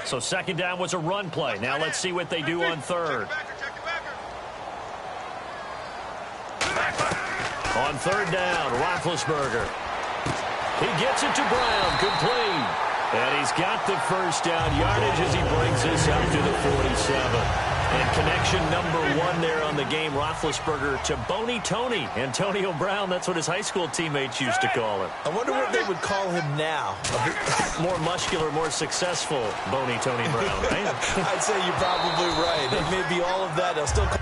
So second down was a run play. Now let's see what they do on third. On third down, Roethlisberger. He gets it to Brown, complete. And he's got the first down yardage as he brings this out to the 47. And connection number 1 there on the game, Roethlisberger to Boney Tony. Antonio Brown, that's what his high school teammates used to call him. I wonder what they would call him now. More muscular, more successful Boney Tony Brown, right? I'd say you're probably right. It may be all of that. They'll still call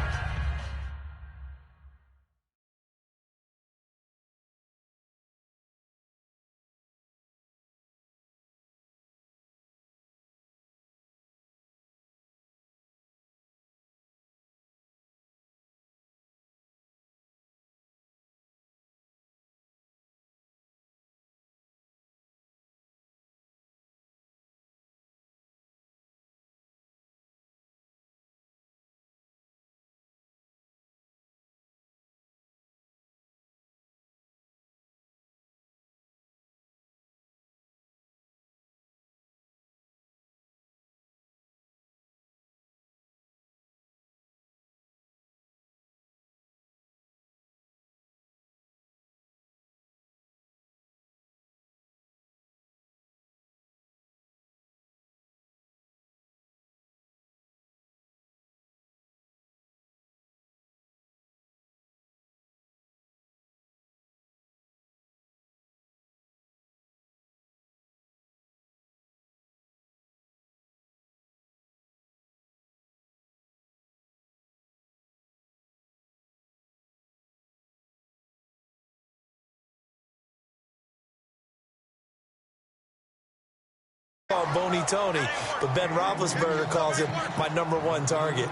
Boney Tony, but Ben Roethlisberger calls him my number 1 target.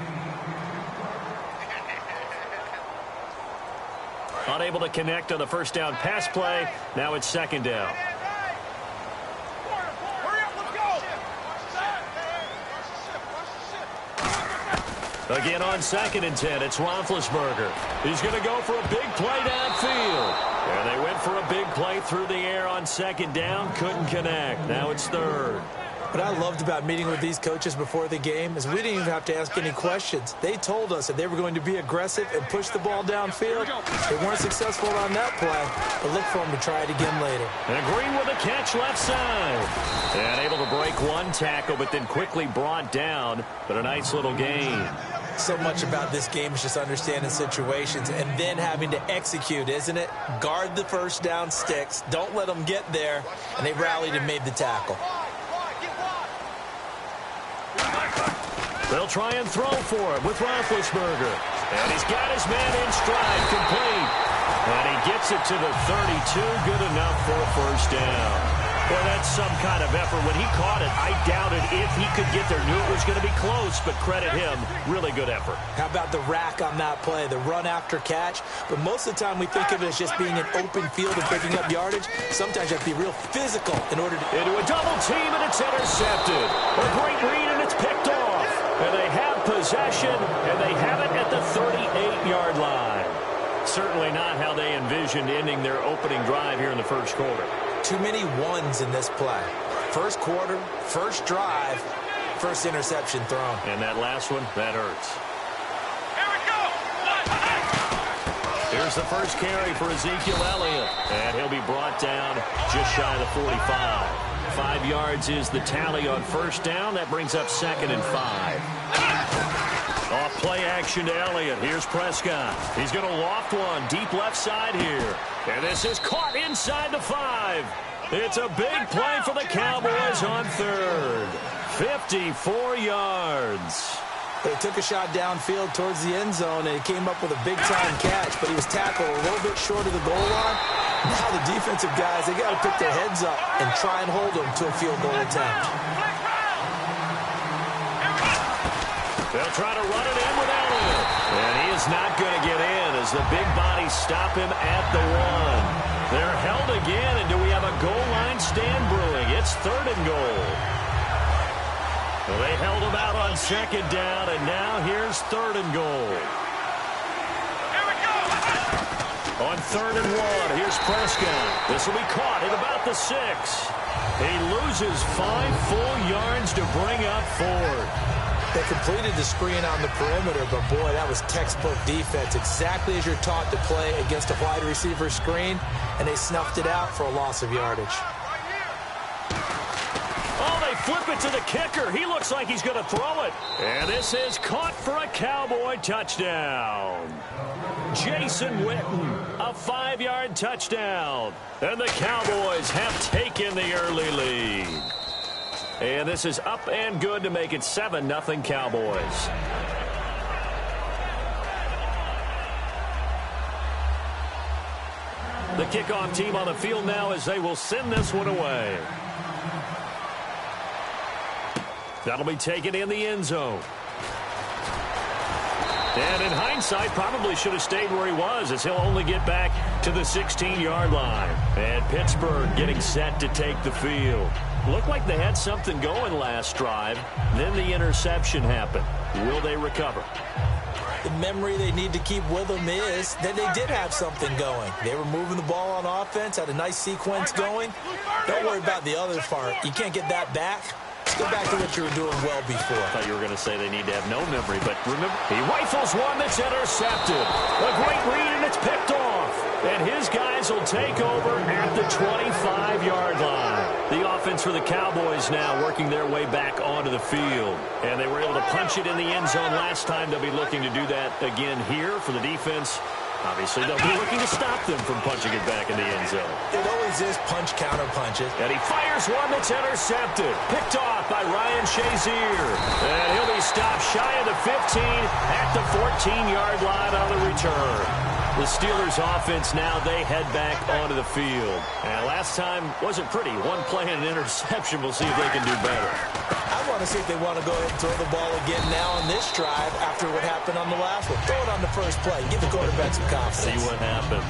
Unable to connect on the first down pass play. Now it's second down. Again on 2nd and 10, it's Roethlisberger. He's going to go for a big play downfield. And they went for a big play through the air on 2nd down. Couldn't connect. Now it's 3rd. What I loved about meeting with these coaches before the game is we didn't even have to ask any questions. They told us that they were going to be aggressive and push the ball downfield. They weren't successful on that play, but look for them to try it again later. And Green with a catch left side. And able to break one tackle, but then quickly brought down. But a nice little gain. So much about this game is just understanding situations and then having to execute, isn't it? Guard the first down sticks. Don't let them get there. And they rallied and made the tackle. They'll try and throw for it with Roethlisberger. And he's got his man in stride, complete. And he gets it to the 32, good enough for a first down. Boy, that's some kind of effort. When he caught it, I doubted if he could get there. Knew it was going to be close, but credit him. Really good effort. How about the rack on that play, the run after catch? But most of the time we think of it as just being an open field and picking up yardage. Sometimes you have to be real physical in order to... Into a double team, and it's intercepted. A great read, and it's picked off. And they have possession, and they have it at the 38-yard line. Certainly not how they envisioned ending their opening drive here in the first quarter. Too many ones in this play. First quarter, first drive, first interception thrown. And that last one, that hurts. Here we go. Here's the first carry for Ezekiel Elliott. And he'll be brought down just shy of the 45. 5 yards is the tally on first down. That brings up 2nd and 5. Off play action to Elliott. Here's Prescott. He's going to loft one deep left side here. And this is caught inside the 5. It's a big play for the Cowboys on 3rd. 54 yards. They took a shot downfield towards the end zone, and he came up with a big-time catch, but he was tackled a little bit short of the goal line. Now the defensive guys, they got to pick their heads up and try and hold them to a field goal attempt. They'll try to run it in with Elliott. And he is not going to get in as the big bodies stop him at the 1. They're held again, and do we have a goal line stand brewing? It's 3rd and goal. Well, they held him out on 2nd down, and now here's 3rd and goal. Here we go. On 3rd and 1, here's Prescott. This will be caught at about the 6. He loses 5 full yards to bring up 4. They completed the screen on the perimeter, but boy, that was textbook defense. Exactly as you're taught to play against a wide receiver screen, and they snuffed it out for a loss of yardage. Oh, they flip it to the kicker. He looks like he's going to throw it. And this is caught for a Cowboy touchdown. Jason Witten, a 5-yard touchdown. And the Cowboys have taken the early lead. And this is up and good to make it 7-0 Cowboys. The kickoff team on the field now as they will send this one away. That'll be taken in the end zone. And in hindsight, probably should have stayed where he was, as he'll only get back to the 16-yard line. And Pittsburgh getting set to take the field. Looked like they had something going last drive. Then the interception happened. Will they recover? The memory they need to keep with them is that they did have something going. They were moving the ball on offense, had a nice sequence going. Don't worry about the other part. You can't get that back. Let's go back to what you were doing well before. I thought you were going to say they need to have no memory, but remember, he rifles one that's intercepted. A great read, and it's picked off. And his guys will take over at the 25-yard line. The offense for the Cowboys now working their way back onto the field. And they were able to punch it in the end zone last time. They'll be looking to do that again here for the defense. Obviously, they'll be looking to stop them from punching it back in the end zone. It always is punch, counter punches. And he fires one that's intercepted. Picked off by Ryan Shazier. And he'll be stopped shy of the 15 at the 14-yard line on the return. The Steelers offense now, they head back onto the field. And last time wasn't pretty. One play and an interception. We'll see if they can do better. I want to see if they want to go ahead and throw the ball again now on this drive after what happened on the last one. Throw it on the first play. Give the quarterback some confidence. See what happens.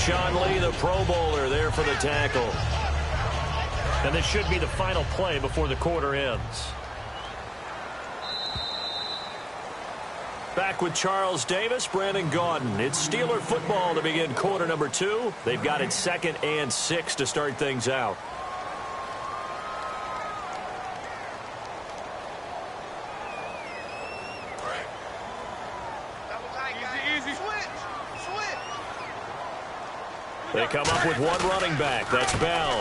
Sean Lee, the Pro Bowler, there for the tackle. And this should be the final play before the quarter ends. Back with Charles Davis, Brandon Gaudin. It's Steeler football to begin quarter number 2. They've got it 2nd and 6 to start things out. They come up with one running back. That's Bell.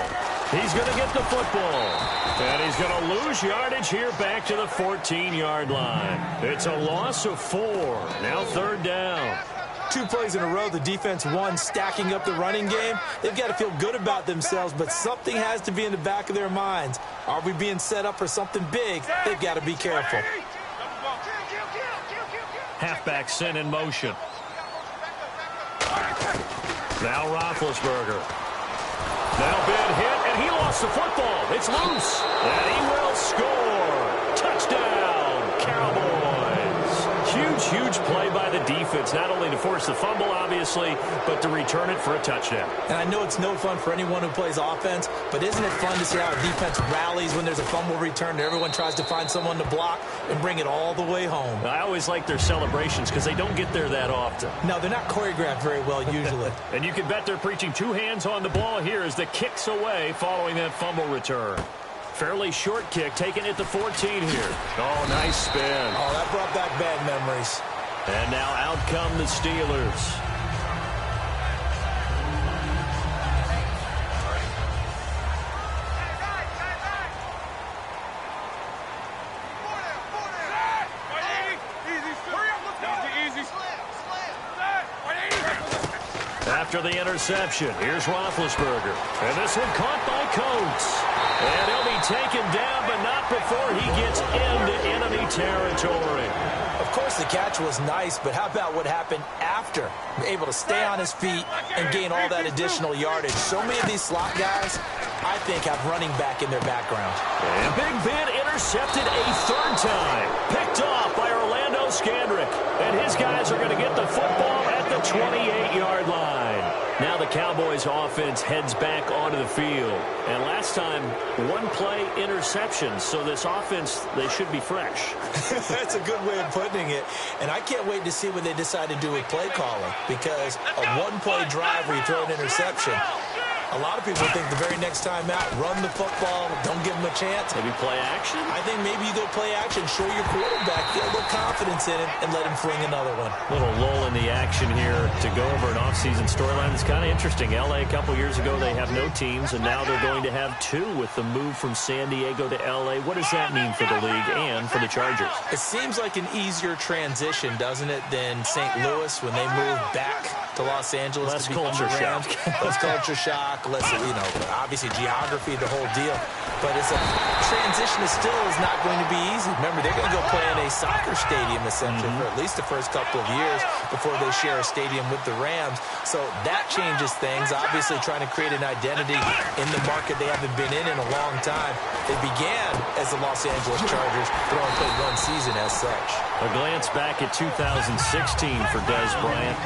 He's going to get the football. And he's going to lose yardage here back to the 14-yard line. It's a loss of 4. Now 3rd down. 2 plays in a row, the defense won, stacking up the running game. They've got to feel good about themselves, but something has to be in the back of their minds. Are we being set up for something big? They've got to be careful. Halfback sent in motion. Now Roethlisberger. Now big hit, and he lost the football. It's loose, and he will score. Touchdown, Cowboys. Huge play by the defense, not only to force the fumble, obviously, but to return it for a touchdown. And I know it's no fun for anyone who plays offense, but isn't it fun to see how a defense rallies when there's a fumble return and everyone tries to find someone to block and bring it all the way home? I always like their celebrations because they don't get there that often. No, they're not choreographed very well usually. And you can bet they're preaching 2 hands on the ball here as the kick's away following that fumble return. Fairly short kick, taken at the 14 here. Oh, nice spin. Oh, that brought back bad memories. And now out come the Steelers. After the interception, here's Roethlisberger. And this one caught by Coates. And he'll be taken down, but not before he gets into enemy territory. Of course, the catch was nice, but how about what happened after? Able to stay on his feet and gain all that additional yardage. So many of these slot guys, I think, have running back in their background. And Big Ben intercepted a 3rd time. Picked off by Orlando Scandrick. And his guys are going to get the football at the 28-yard line. Now the Cowboys offense heads back onto the field. And last time, one play interception. So this offense, they should be fresh. That's a good way of putting it. And I can't wait to see what they decide to do with play calling. Because a one-play drive where you throw an interception, a lot of people think the very next time out, run the football, don't give them a chance. Maybe play action? I think maybe you go play action, show your quarterback, get a little confidence in it, and let him fling another one. Little lull in the action here to go over an offseason storyline. It's kind of interesting. L.A. a couple years ago, they have no teams, and now they're going to have two with the move from San Diego to L.A. What does that mean for the league and for the Chargers? It seems like an easier transition, doesn't it, than St. Louis when they moved back to Los Angeles. Less culture shock. Less culture shock, less, obviously geography, the whole deal. But it's a transition that still is not going to be easy. Remember, they're going to go play in a soccer stadium, essentially, for at least the first couple of years before they share a stadium with the Rams. So that changes things. Obviously, trying to create an identity in the market they haven't been in a long time. They began as the Los Angeles Chargers, but only played one season as such. A glance back at 2016 for Dez Bryant.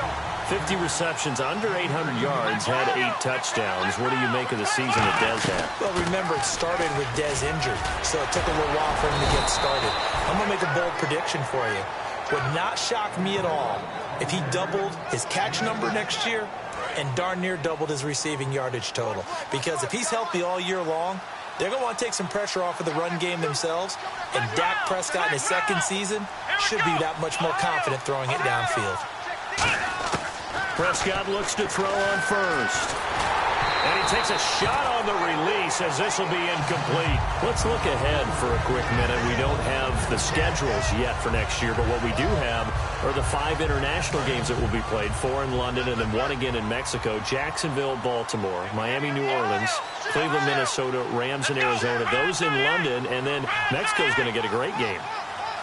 50 receptions, under 800 yards, had 8 touchdowns. What do you make of the season that Dez had? Well, remember, it started with Dez injured, so it took a little while for him to get started. I'm going to make a bold prediction for you. Would not shock me at all if he doubled his catch number next year and darn near doubled his receiving yardage total. Because if he's healthy all year long, they're going to want to take some pressure off of the run game themselves, and Dak Prescott in his second season should be that much more confident throwing it downfield. Prescott looks to throw on first. And he takes a shot on the release as this will be incomplete. Let's look ahead for a quick minute. We don't have the schedules yet for next year, but what we do have are the 5 international games that will be played, 4 in London and then 1 again in Mexico, Jacksonville, Baltimore, Miami, New Orleans, Cleveland, Minnesota, Rams, and Arizona. Those in London, and then Mexico's going to get a great game.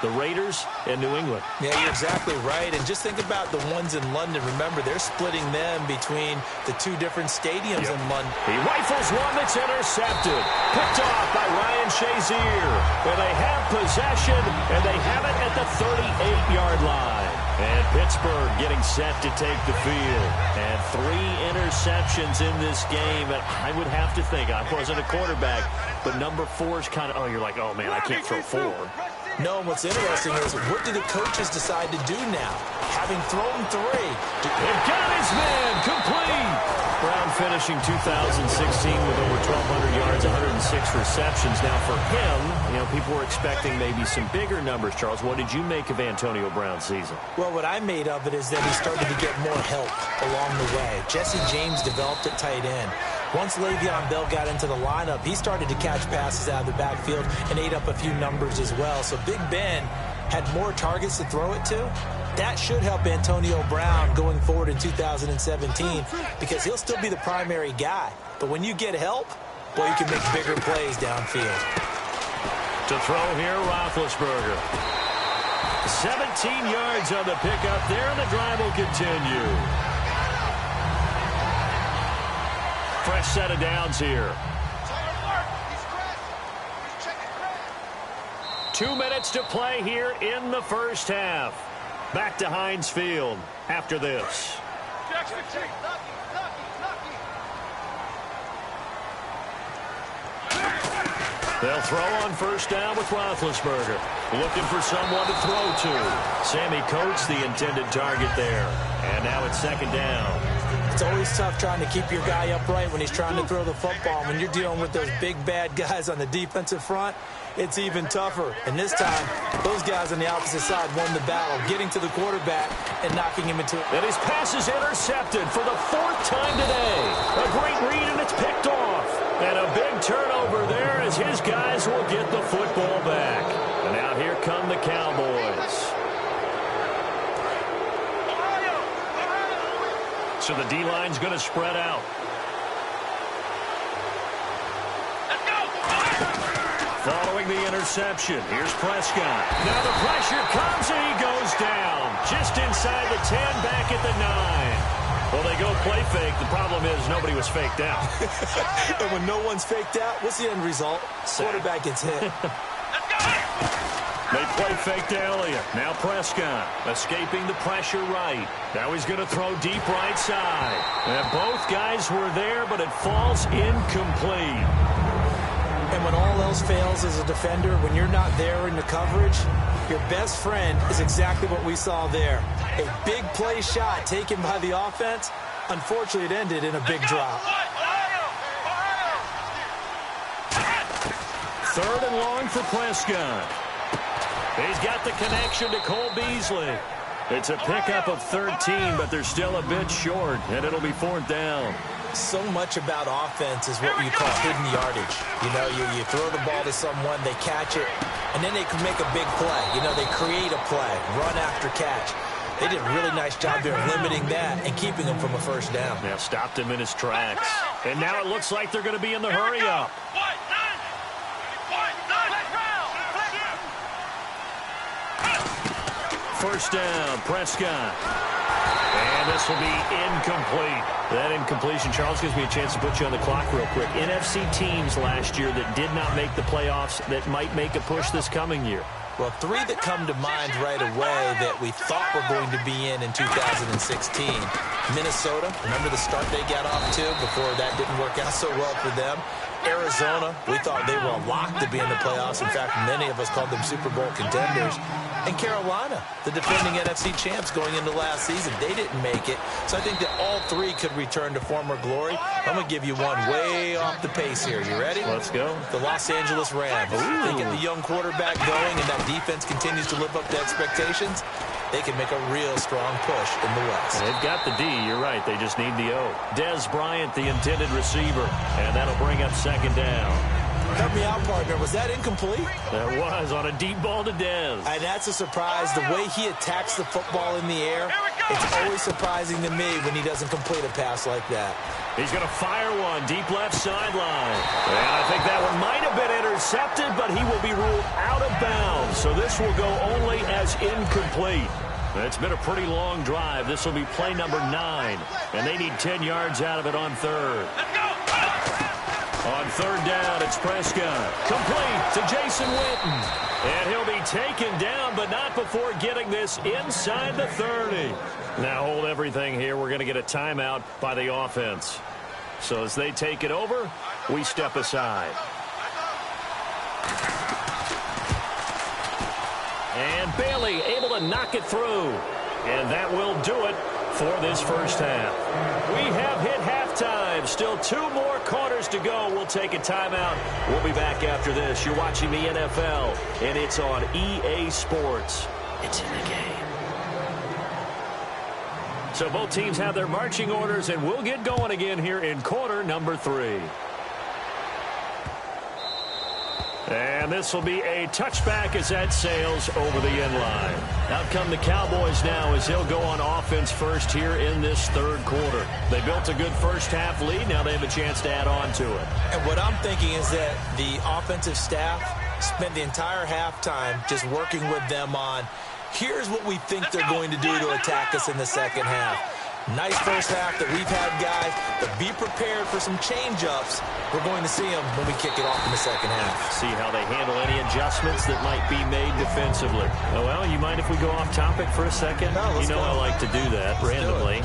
The Raiders and New England. Yeah, you're exactly right. And just think about the ones in London. Remember, they're splitting them between the 2 different stadiums in London. He rifles one that's intercepted. Picked off by Ryan Shazier. And they have possession, and they have it at the 38-yard line. And Pittsburgh getting set to take the field. And 3 interceptions in this game. And I would have to think, I wasn't a quarterback, but number 4 is kind of, you're like, oh, man, I can't throw 4. No, what's interesting is what do the coaches decide to do now? Having thrown 3. They've got his man complete. Brown finishing 2016 with over 1,200 yards, 106 receptions. Now for him, people were expecting maybe some bigger numbers. Charles, what did you make of Antonio Brown's season? Well, what I made of it is that he started to get more help along the way. Jesse James developed at tight end. Once Le'Veon Bell got into the lineup, he started to catch passes out of the backfield and ate up a few numbers as well. So Big Ben had more targets to throw it to. That should help Antonio Brown going forward in 2017 because he'll still be the primary guy. But when you get help, boy, you can make bigger plays downfield. To throw here, Roethlisberger. 17 yards on the pickup there, and the drive will continue. Fresh set of downs here. 2 minutes to play here in the first half. Back to Heinz Field after this. They'll throw on first down with Roethlisberger. Looking for someone to throw to. Sammy Coates, the intended target there. And now it's second down. It's always tough trying to keep your guy upright when he's trying to throw the football. When you're dealing with those big, bad guys on the defensive front, it's even tougher. And this time, those guys on the opposite side won the battle, getting to the quarterback and knocking him into it. And his pass is intercepted for the 4th time today. A great read, and it's picked off. And a big turnover there as his guys will get the football back. And now here come the Cowboys. So the D-line's going to spread out. Following the interception, here's Prescott. Now the pressure comes and he goes down. Just inside the 10, back at the 9. Well, they go play fake. The problem is nobody was faked out. And when no one's faked out, what's the end result? Quarterback gets hit. They play fake to Elliott. Now Prescott escaping the pressure right. Now he's going to throw deep right side. And both guys were there, but it falls incomplete. And when all else fails as a defender, when you're not there in the coverage, your best friend is exactly what we saw there. A big play shot taken by the offense. Unfortunately, it ended in a big drop. 3rd and long for Prescott. He's got the connection to Cole Beasley. It's a pickup of 13, but they're still a bit short, and it'll be 4th down. So much about offense is what you call hidden yardage. You know, you throw the ball to someone, they catch it, and then they can make a big play. You know, they create a play, run after catch. They did a really nice job there limiting that and keeping him from a 1st down. Now stopped him in his tracks. And now it looks like they're going to be in the hurry-up. First down, Prescott. And this will be incomplete. That incompletion, Charles, gives me a chance to put you on the clock real quick. NFC teams last year that did not make the playoffs that might make a push this coming year. Well, 3 that come to mind right away that we thought were going to be in 2016. Minnesota, remember the start they got off to before that didn't work out so well for them. Arizona, we thought they were a lock to be in the playoffs. In fact, many of us called them Super Bowl contenders. And Carolina, the defending NFC champs going into last season, they didn't make it. So I think that all 3 could return to former glory. I'm going to give you one way off the pace here. You ready? Let's go. The Los Angeles Rams. They get the young quarterback going, and that defense continues to live up to expectations. They can make a real strong push in the West. They've got the D. You're right. They just need the O. Dez Bryant, the intended receiver. And that'll bring up 2nd down. Help me out, partner. Was that incomplete? That was on a deep ball to Dez. And that's a surprise. The way he attacks the football in the air, it's always surprising to me when he doesn't complete a pass like that. He's going to fire one deep left sideline. And I think that one might have been intercepted, but he will be ruled out of bounds. So this will go only as incomplete. It's been a pretty long drive. This will be play number 9. And they need 10 yards out of it on 3rd. On 3rd down, it's Prescott. Complete to Jason Witten. And he'll be taken down, but not before getting this inside the 30. Now hold everything here. We're going to get a timeout by the offense. So as they take it over, we step aside. And Bailey able to knock it through. And that will do it for this first half. We have hit halftime. Still 2 more quarters to go. We'll take a timeout. We'll be back after this. You're watching the NFL, and it's on EA Sports. It's in the game. So both teams have their marching orders, and we'll get going again here in quarter number 3. And this will be a touchback as that sails over the end line. Out come the Cowboys now as they'll go on offense first here in this 3rd quarter. They built a good first half lead. Now they have a chance to add on to it. And what I'm thinking is that the offensive staff spent the entire halftime just working with them on, here's what we think they're going to do to attack us in the 2nd half. Nice first half that we've had, guys, but be prepared for some change-ups. We're going to see them when we kick it off in the 2nd half. See how they handle any adjustments that might be made defensively. Oh, well, you mind if we go off topic for a second? No, let's go. I like to do that randomly.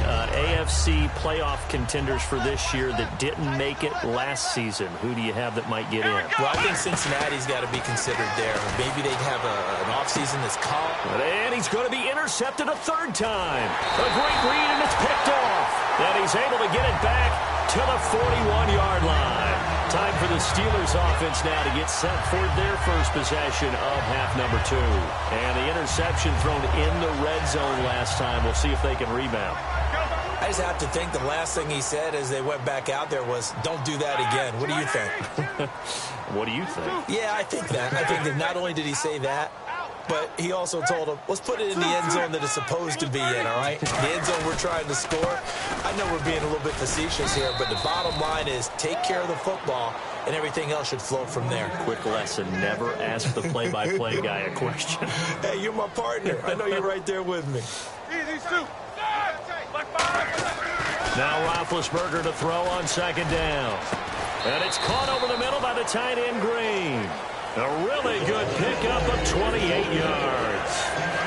AFC playoff contenders for this year that didn't make it last season. Who do you have that might get in? Well, I think Cincinnati's got to be considered there. Maybe they'd have an offseason that's calm. And he's going to be intercepted a 3rd time. A great read, and it's picked off. And he's able to get it back to the 41-yard line. Time for the Steelers offense now to get set for their first possession of half number 2. And the interception thrown in the red zone last time. We'll see if they can rebound. I just have to think the last thing he said as they went back out there was, don't do that again. What do you think? What do you think? Yeah, I think that. I think that not only did he say that, but he also told him, let's put it in the end zone that it's supposed to be in, all right? The end zone we're trying to score. I know we're being a little bit facetious here, but the bottom line is take care of the football, and everything else should flow from there. Quick lesson, never ask the play-by-play guy a question. Hey, you're my partner. I know you're right there with me. Now Roethlisberger to throw on 2nd down. And it's caught over the middle by the tight end Green. A really good pickup of 28 yards.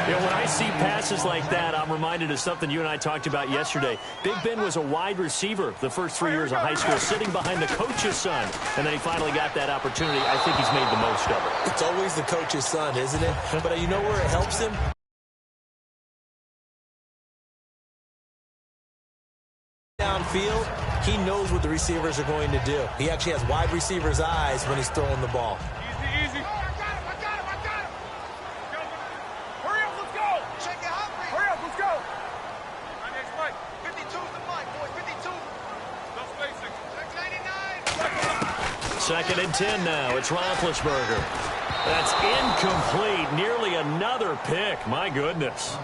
You know, when I see passes like that, I'm reminded of something you and I talked about yesterday. Big Ben was a wide receiver the first 3 years of high school, sitting behind the coach's son. And then he finally got that opportunity. I think he's made the most of it. It's always the coach's son, isn't it? But you know where it helps him? Downfield, he knows what the receivers are going to do. He actually has wide receivers' eyes when he's throwing the ball. Easy, easy. I got him. Hurry up, let's go. Check it out. Hurry up, let's go. My next fight. 52's the mic, boys. 52. No spacing. Check 99. Second and 10 now. It's Roethlisberger. That's incomplete. Nearly another pick. My goodness.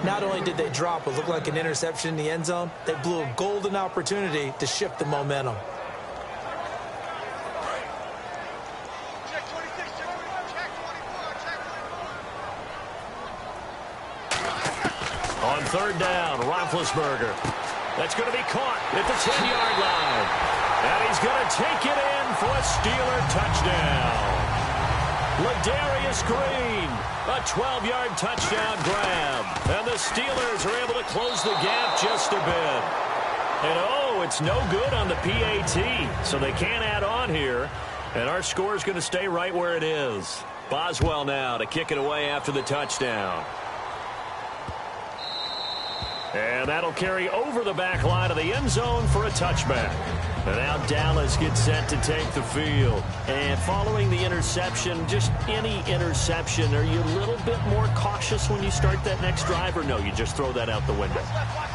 Not only did they drop what looked like an interception in the end zone, they blew a golden opportunity to shift the momentum. Check 26, check 24, check 24. On third down, Roethlisberger. That's going to be caught at the 10-yard line. And he's going to take it in for a Steeler touchdown. Ladarius Green, a 12-yard touchdown grab. And the Steelers are able to close the gap just a bit. And, oh, it's no good on the PAT, so they can't add on here. And our score is going to stay right where it is. Boswell now to kick it away after the touchdown. And that'll carry over the back line of the end zone for a touchback. And now Dallas gets set to take the field. And following the interception, just any interception, are you a little bit more cautious when you start that next drive, or no, you just throw that out the window?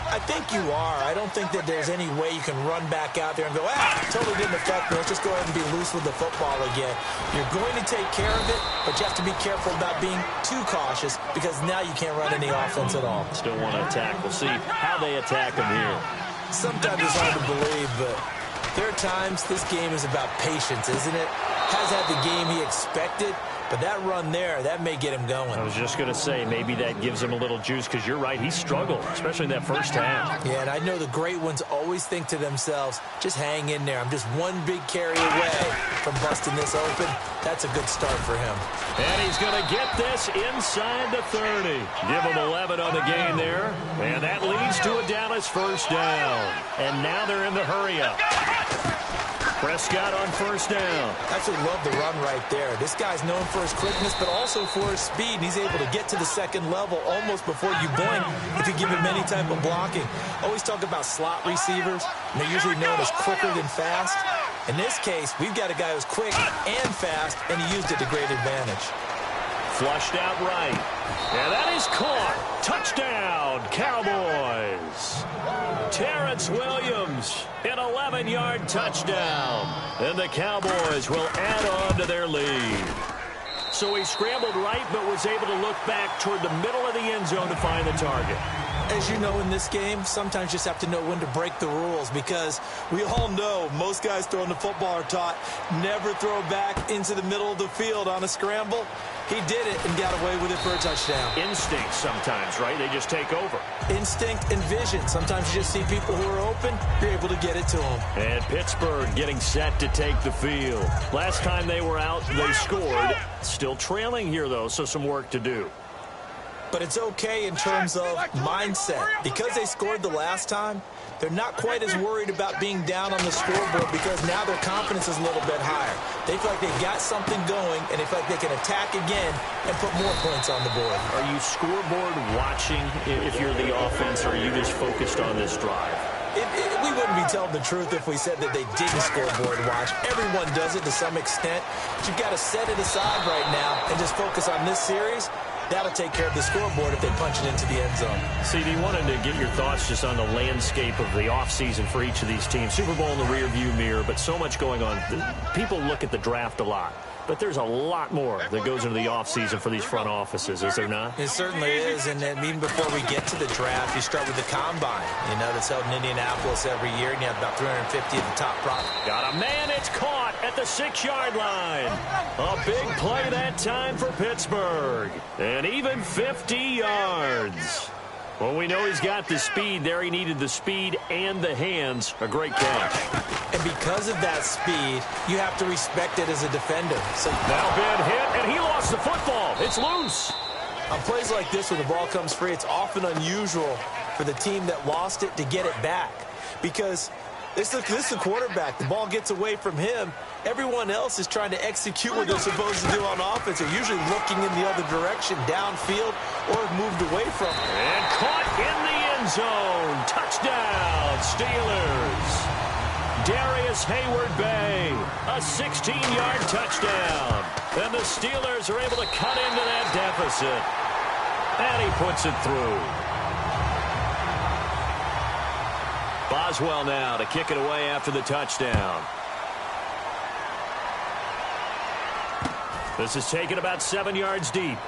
I think you are. I don't think that there's any way you can run back out there and go, totally didn't affect me. Let's just go ahead and be loose with the football again. You're going to take care of it, but you have to be careful about being too cautious because now you can't run any offense at all. Still want to attack. We'll see how they attack them here. Sometimes it's hard to believe, but there are times this game is about patience, isn't it? Has had the game he expected, but that run there, that may get him going. I was just going to say, maybe that gives him a little juice, because you're right, he struggled, especially in that first half. Yeah, and I know the great ones always think to themselves, just hang in there. I'm just one big carry away from busting this open. That's a good start for him. And he's going to get this inside the 30. Give him 11 on the game there. And that leads to a Dallas first down. And now they're in the hurry-up. Prescott on first down. I actually love the run right there. This guy's known for his quickness, but also for his speed. And he's able to get to the second level almost before you blink if you give him any type of blocking. Always talk about slot receivers, and they're usually known as quicker than fast. In this case, we've got a guy who's quick and fast, and he used it to great advantage. Flushed out right. And that is caught. Touchdown, Cowboys. Terrence Williams, an 11-yard touchdown. And the Cowboys will add on to their lead. So he scrambled right, but was able to look back toward the middle of the end zone to find the target. As you know, in this game, sometimes you just have to know when to break the rules, because we all know most guys throwing the football are taught never throw back into the middle of the field on a scramble. He did it and got away with it for a touchdown. Instinct sometimes, right? They just take over. Instinct and vision. Sometimes you just see people who are open, you're able to get it to them. And Pittsburgh getting set to take the field. Last time they were out, they scored. Still trailing here, though, so some work to do. But it's okay in terms of mindset. Because they scored the last time, they're not quite as worried about being down on the scoreboard, because now their confidence is a little bit higher. They feel like they've got something going, and they feel like they can attack again and put more points on the board. Are you scoreboard watching if you're the offense, or are you just focused on this drive? We wouldn't be telling the truth if we said that they didn't scoreboard watch. Everyone does it to some extent. But you've got to set it aside right now and just focus on this series. That'll take care of the scoreboard if they punch it into the end zone. CD, wanted to get your thoughts just on the landscape of the offseason for each of these teams. Super Bowl in the rearview mirror, but so much going on. People look at the draft a lot, but there's a lot more that goes into the offseason for these front offices, is there not? It certainly is, and then even before we get to the draft, you start with the combine. You know, that's held in Indianapolis every year, and you have about 350 of the top prospects. Got a man, it's caught at the 6-yard line. A big play that time for Pittsburgh. And even 50 yards. Well, we know he's got the speed there. He needed the speed and the hands. A great catch. And because of that speed, you have to respect it as a defender. So now bad hit, and he lost the football. It's loose. On plays like this, when the ball comes free, it's often unusual for the team that lost it to get it back. Because this is the quarterback. The ball gets away from him. Everyone else is trying to execute what they're supposed to do on offense. They're usually looking in the other direction, downfield, or moved away from it. And caught in the end zone. Touchdown, Steelers. Darius Hayward-Bay, a 16-yard touchdown. And the Steelers are able to cut into that deficit. And he puts it through. Boswell now to kick it away after the touchdown. This is taken about 7 yards deep.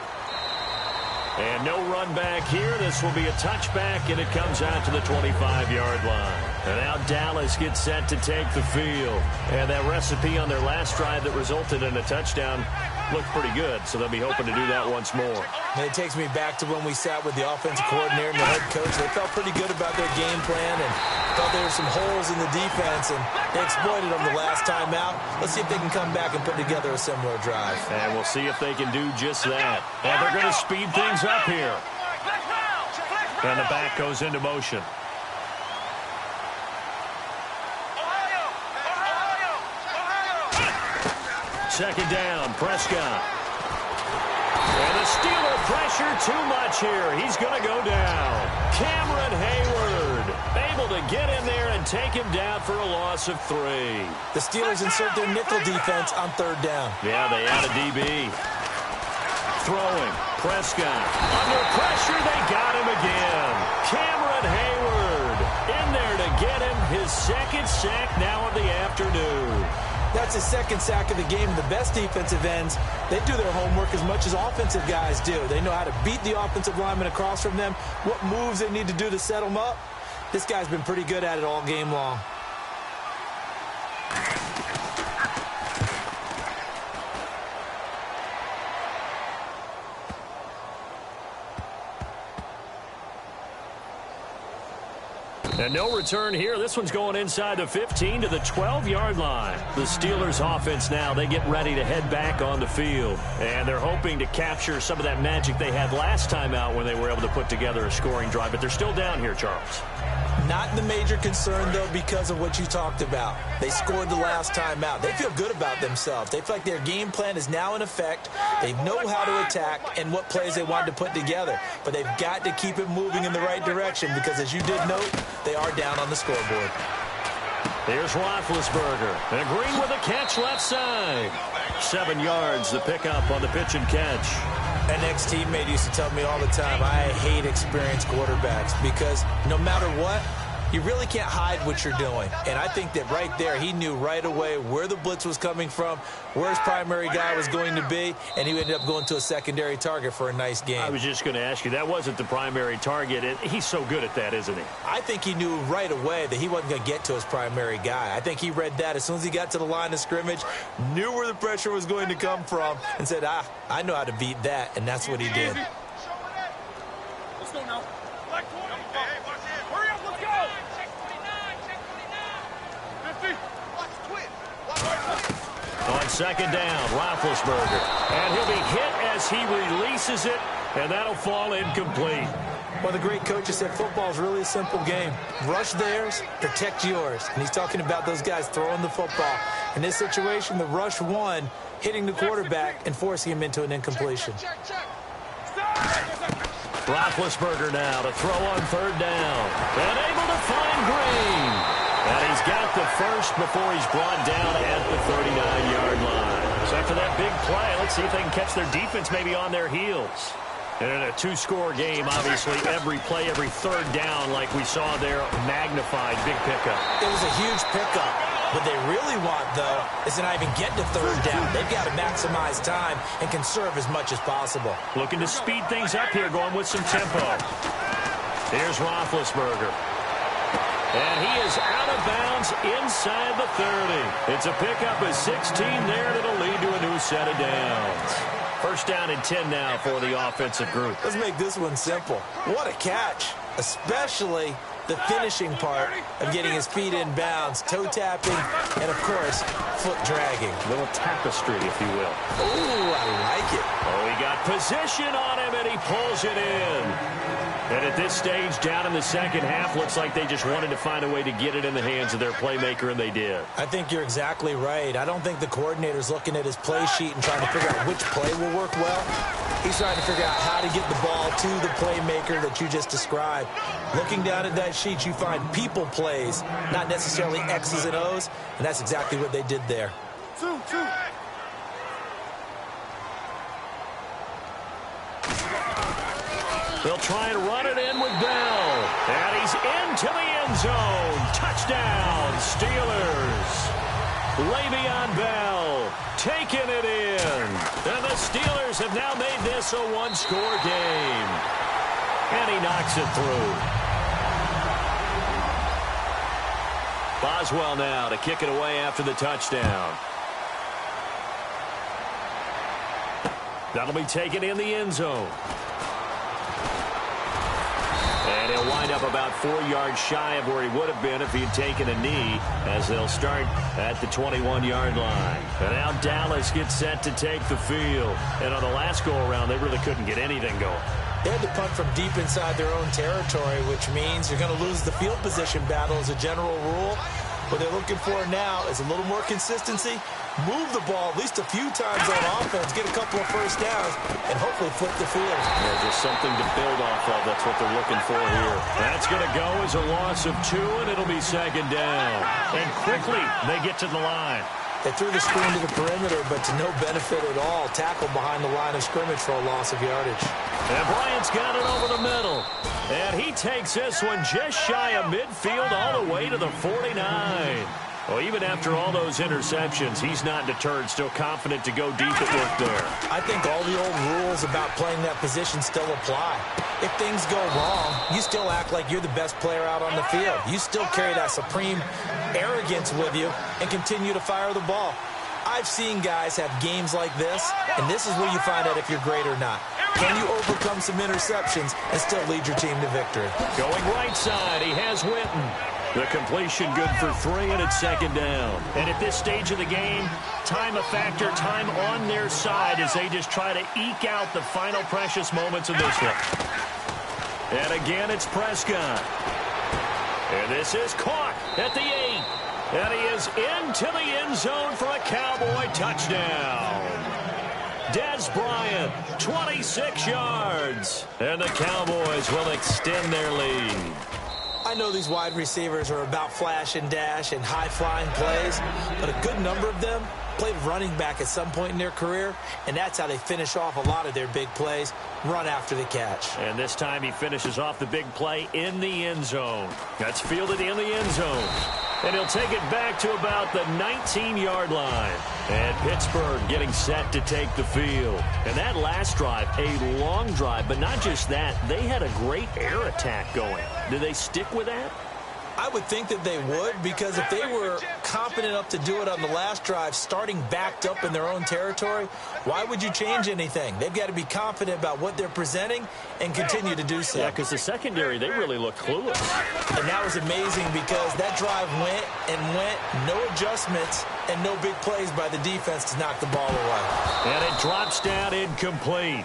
And no run back here. This will be a touchback, and it comes out to the 25-yard line. And now Dallas gets set to take the field. And that recipe on their last drive that resulted in a touchdown looked pretty good, so they'll be hoping to do that once more. And it takes me back to when we sat with the offensive coordinator and the head coach. They felt pretty good about their game plan and thought there were some holes in the defense, and they exploited them the last time out. Let's see if they can come back and put together a similar drive. And we'll see if they can do just that. And they're going to speed things up here. And the back goes into motion. Second down, Prescott. And the Steeler pressure too much here. He's going to go down. Cameron Hayward able to get in there and take him down for a loss of 3. The Steelers insert their nickel defense on third down. Yeah, they add a DB. Throwing, Prescott. Under pressure, they got him again. Cameron Hayward in there to get him his second sack now of the afternoon. That's his second sack of the game. The best defensive ends, they do their homework as much as offensive guys do. They know how to beat the offensive lineman across from them, what moves they need to do to set them up. This guy's been pretty good at it all game long. And no return here. This one's going inside the 15 to the 12-yard line. The Steelers offense now, they get ready to head back on the field. And they're hoping to capture some of that magic they had last time out when they were able to put together a scoring drive. But they're still down here, Charles. Not the major concern, though, because of what you talked about. They scored the last time out. They feel good about themselves. They feel like their game plan is now in effect. They know how to attack and what plays they want to put together. But they've got to keep it moving in the right direction because, as you did note, they are down on the scoreboard. Here's Roethlisberger. And Green with a catch left side. 7 yards, the pickup on the pitch and catch. An ex-teammate used to tell me all the time, I hate experienced quarterbacks because no matter what, you really can't hide what you're doing. And I think that right there, he knew right away where the blitz was coming from, where his primary guy was going to be, and he ended up going to a secondary target for a nice game. I was just going to ask you, that wasn't the primary target. He's so good at that, isn't he? I think he knew right away that he wasn't going to get to his primary guy. I think he read that as soon as he got to the line of scrimmage, knew where the pressure was going to come from, and said, I know how to beat that, and that's what he did. Let's go now. Hurry up, let's go. Check 29, check 29. 50. On second down, Roethlisberger. And he'll be hit as he releases it, and that'll fall incomplete. Well, the great coach has said football is really a simple game. Rush theirs, protect yours. And he's talking about those guys throwing the football. In this situation, the rush won, hitting the quarterback and forcing him into an incompletion. Roethlisberger now to throw on third down. And able to find Green. And he's got the first before he's brought down at the 39-yard line. So after that big play, let's see if they can catch their defense maybe on their heels. And in a two-score game, obviously, every play, every third down, like we saw there, magnified, big pickup. It was a huge pickup. What they really want, though, is to not even get to third down. They've got to maximize time and conserve as much as possible. Looking to speed things up here, going with some tempo. Here's Roethlisberger. And he is out of bounds inside the 30. It's a pickup of 16 there that'll lead to a new set of downs. First down and 10 now for the offensive group. Let's make this one simple. What a catch, especially the finishing part of getting his feet in bounds, toe tapping, and, of course, foot dragging. A little tapestry, if you will. Ooh, I like it. Oh, he got position on him, and he pulls it in. And at this stage, down in the second half, looks like they just wanted to find a way to get it in the hands of their playmaker, and they did. I think you're exactly right. I don't think the coordinator's looking at his play sheet and trying to figure out which play will work well. He's trying to figure out how to get the ball to the playmaker that you just described. Looking down at that sheet, you find people plays, not necessarily X's and O's, and that's exactly what they did there. Two. They'll try and run it in with Bell. And he's into the end zone. Touchdown, Steelers. Le'Veon Bell taking it in. And the Steelers have now made this a one-score game. And he knocks it through. Boswell now to kick it away after the touchdown. That'll be taken in the end zone. And he'll wind up about 4 yards shy of where he would have been if he had taken a knee, as they'll start at the 21-yard line. And now Dallas gets set to take the field. And on the last go-around, they really couldn't get anything going. They had to punt from deep inside their own territory, which means you're going to lose the field position battle as a general rule. What they're looking for now is a little more consistency, move the ball at least a few times on offense, get a couple of first downs, and hopefully flip the field. Yeah, just something to build off of. That's what they're looking for here. That's going to go as a loss of 2, and it'll be second down. And quickly, they get to the line. They threw the screen to the perimeter, but to no benefit at all. Tackle behind the line of scrimmage for a loss of yardage. And Bryant's got it over the middle. And he takes this one just shy of midfield all the way to the 49. Well, even after all those interceptions, he's not deterred, still confident to go deep at work there. I think all the old rules about playing that position still apply. If things go wrong, you still act like you're the best player out on the field. You still carry that supreme arrogance with you and continue to fire the ball. I've seen guys have games like this, and this is where you find out if you're great or not. Can you overcome some interceptions and still lead your team to victory? Going right side, he has Winton. The completion good for 3, and it's second down. And at this stage of the game, time a factor, time on their side as they just try to eke out the final precious moments of this one. And again, it's Prescott. And this is caught at the 8. And he is into the end zone for a Cowboy touchdown. Des Bryant, 26 yards. And the Cowboys will extend their lead. I know these wide receivers are about flash and dash and high-flying plays, but a good number of them played running back at some point in their career, and that's how they finish off a lot of their big plays, run after the catch. And this time he finishes off the big play in the end zone. That's fielded in the end zone. And he'll take it back to about the 19-yard line. And Pittsburgh getting set to take the field. And that last drive, a long drive, but not just that. They had a great air attack going. Do they stick with that? I would think that they would, because if they were confident enough to do it on the last drive, starting backed up in their own territory, why would you change anything? They've got to be confident about what they're presenting and continue to do so. Yeah, because the secondary, they really look clueless. And that was amazing because that drive went and went, no adjustments and no big plays by the defense to knock the ball away. And it drops down incomplete.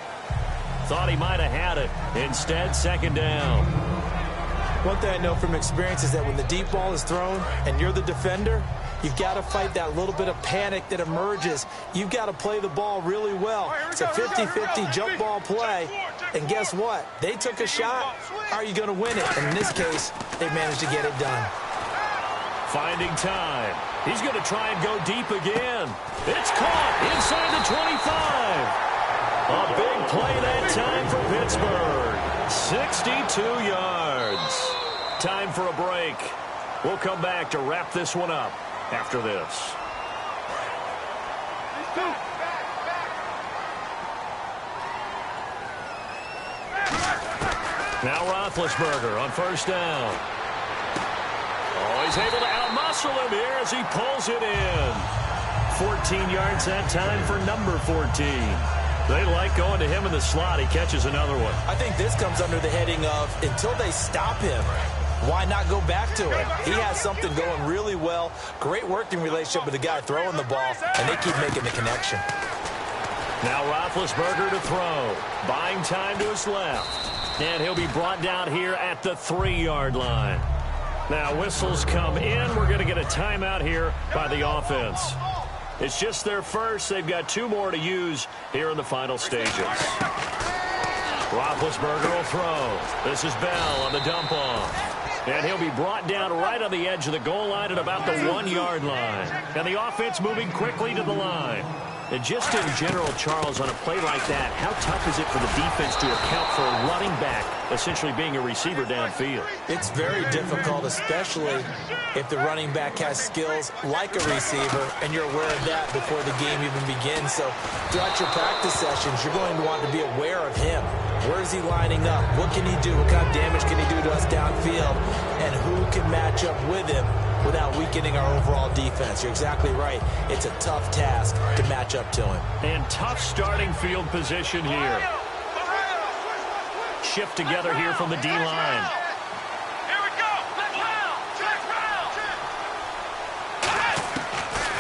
Thought he might have had it. Instead, second down. One thing I know from experience is that when the deep ball is thrown and you're the defender, you've got to fight that little bit of panic that emerges. You've got to play the ball really well. It's a 50-50 jump ball play. And guess what? They took a shot. How are you going to win it? And in this case, they managed to get it done. Finding time. He's going to try and go deep again. It's caught inside the 25. A big play that time for Pittsburgh. 62 yards. Time for a break. We'll come back to wrap this one up after this. Now Roethlisberger on first down. Oh, he's able to outmuscle him here as he pulls it in. 14 yards that time for number 14. They like going to him in the slot. He catches another one. I think this comes under the heading of until they stop him, why not go back to it? He has something going really well. Great working relationship with the guy throwing the ball, and they keep making the connection. Now Roethlisberger to throw. Buying time to his left. And he'll be brought down here at the 3-yard line. Now whistles come in. We're going to get a timeout here by the offense. It's just their first. They've got 2 more to use here in the final stages. Roethlisberger will throw. This is Bell on the dump off. And he'll be brought down right on the edge of the goal line at about the 1-yard line. And the offense moving quickly to the line. And just in general, Charles, on a play like that, how tough is it for the defense to account for a running back essentially being a receiver downfield? It's very difficult, especially if the running back has skills like a receiver, and you're aware of that before the game even begins. So throughout your practice sessions, you're going to want to be aware of him. Where is he lining up? What can he do? What kind of damage can he do to us downfield? And who can match up with him without weakening our overall defense? You're exactly right. It's a tough task to match up to him. And tough starting field position here. Shift together here from the D-line. Here we go. Check round.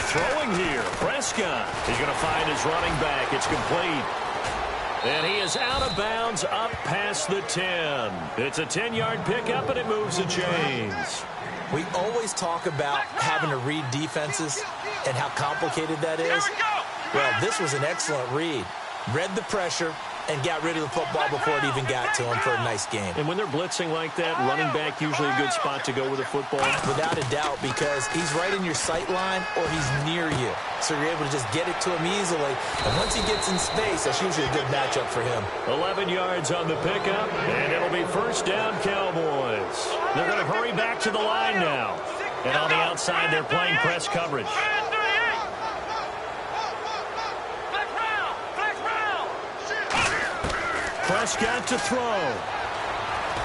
Throwing here, Prescott. He's going to find his running back. It's complete. And he is out of bounds up past the 10. It's a 10-yard pickup, and it moves the chains. We always talk about having to read defenses and how complicated that is. Well, this was an excellent read. Read the pressure and got rid of the football before it even got to him for a nice game. And when they're blitzing like that, running back usually a good spot to go with the football? Without a doubt, because he's right in your sight line or he's near you. So you're able to just get it to him easily. And once he gets in space, that's usually a good matchup for him. 11 yards on the pickup, and it'll be first down Cowboys. They're going to hurry back to the line now. And on the outside, they're playing press coverage. Prescott to throw.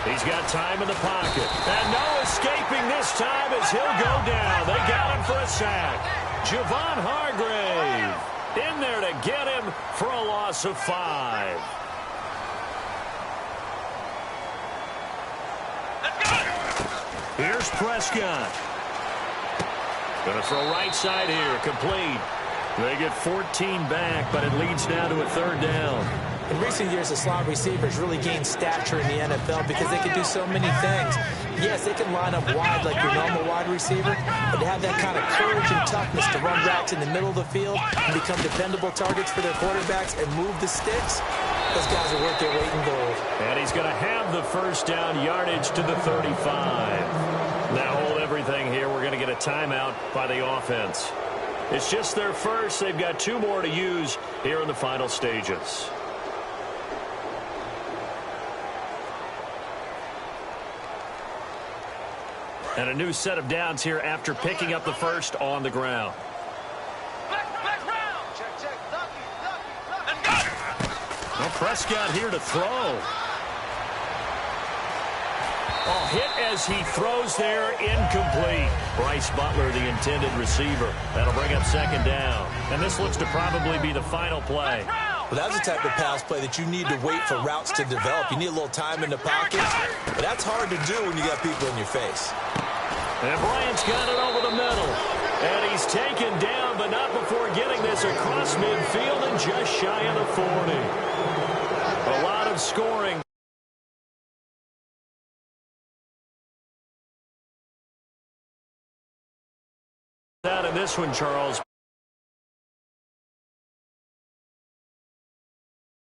He's got time in the pocket. And no escaping this time as he'll go down. They got him for a sack. Javon Hargrave in there to get him for a loss of 5. Here's Prescott. Going to throw right side here. Complete. They get 14 back, but it leads now to a 3rd down. In recent years, the slot receivers really gained stature in the NFL because they can do so many things. Yes, they can line up wide like your normal wide receiver, but to have that kind of courage and toughness to run routes in the middle of the field and become dependable targets for their quarterbacks and move the sticks, those guys are worth their weight in gold. And he's going to have the first down yardage to the 35. Now hold everything here. We're going to get a timeout by the offense. It's just their first. They've got 2 more to use here in the final stages. And a new set of downs here after picking up the first on the ground. Well, Prescott here to throw. Oh, hit as he throws there, incomplete. Bryce Butler, the intended receiver. That'll bring up 2nd down. And this looks to probably be the final play. Well, that's the type of pass play that you need to wait for routes to develop. You need a little time in the pocket, but that's hard to do when you got people in your face. And Bryant's got it over the middle. And he's taken down, but not before getting this across midfield and just shy of the 40. A lot of scoring. Out in this one, Charles.